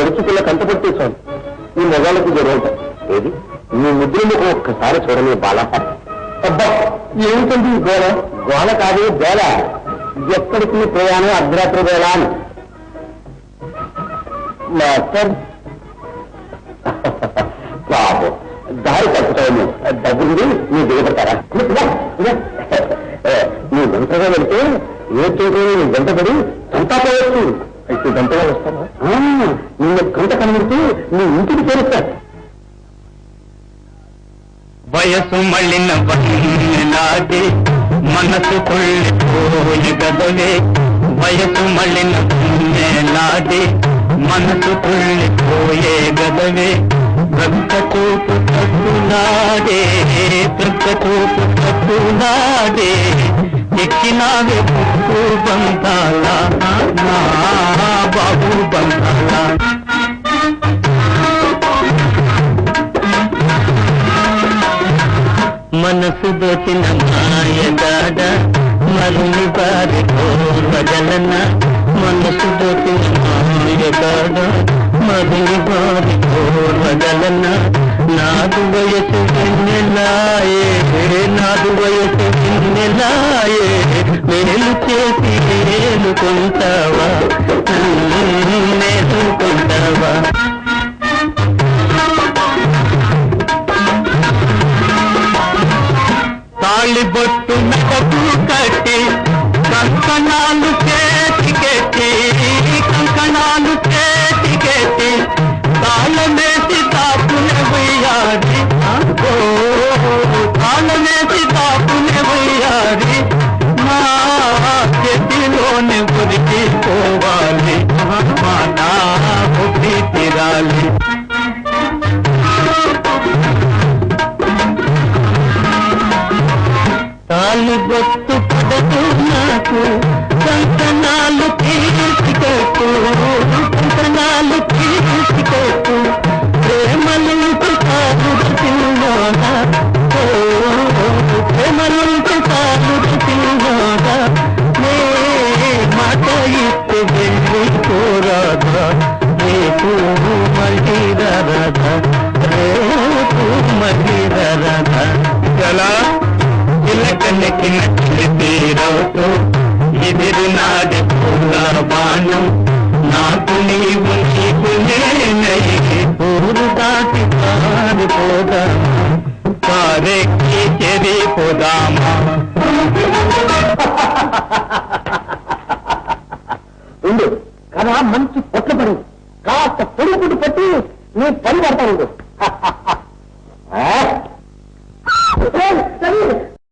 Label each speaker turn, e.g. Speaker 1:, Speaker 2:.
Speaker 1: పరుచుకున్న కంటపడితే చాలు ఈ మొగాళ్ళకి జరుగుట ఏది నీ ముద్రను ఒక్కసారి చూడని బాల. అబ్బా ఏమిటండి గోళ? గోళ కాదు గోళ. ఎక్కడికి పోయాను అర్ధరాత్రి వేళ అని. మాస్టర్ బాబు దారి తప్పుతాను దగ్గరుండి నువ్వు దిగబడతారా? నువ్వు గంటగా వెళ్తే ఏ చోటు నువ్వు గంటపడి సంతాపవచ్చు. అయితే గంటగా వస్తావా? నిన్న గంట కనబడితే నీ ఇంటికి చేరుస్తారు.
Speaker 2: వయసు మళ్ళిన నాటి మనసు కొళ్ళిపోయి గదవే. వయసు మళ్ళిన నాటి మనసు కొళ్ళిపోయే గదవే. ప్రక్క చూపు తప్పునాడే ప్రక్క చూపు తప్పునాడే. ఎక్కినావే పుట్టు బంధాల బాబు బంధాల. మనసు దోచిన మాయగాడ మరుని బారి కోరగలన. మనసు దోచిన మాయగాడ మరుని బారి కోరగలన. నాదు వయసు వెన్నెలాయే నాదు వయసు వెన్నెలాయే. మేలు చేసి మేలుకుంటావా మేలుకుంటావా. తాళి బొట్టు మెడకు కట్టి కంకణాలు చేతికెట్టి కంకణాలు చేతికెట్టి తాళమేసి తాపునే వయ్యాడి. తాళమేసి తాపునే వయ్యాడి. మా చేతిలోనే ఉరికి పోవాలి మా నా ఉరికి తీరాలి. తాళి బొట్టు పడదు నాకు కంకణాలు తీర్చికొట్టు కంకణాలు తీర్చికొట్టు. ప్రేమలుంటి కాదు తిన్నోగా ప్రేమలుంటి కాదు తిన్నోగా. నే మాట ఇస్తే వెళ్ళిపోరాదా రేపు మళ్ళీ రాదా రేపు మళ్ళీ రాదా. ఎలా చిలకలకి నచ్చిన తీరవుతూ ఎదురు నాడు పూల బాణం. నాకు నీవు నీకు నేనయ్యి ఊరు దాటి పారిపోదా పారెక్కి చెరిపోదామా.
Speaker 1: ఉండు కదా మంచి పొట్ల పడి కాస్త పొడుగుడు పట్టి నీ పని పడతా ఉండు.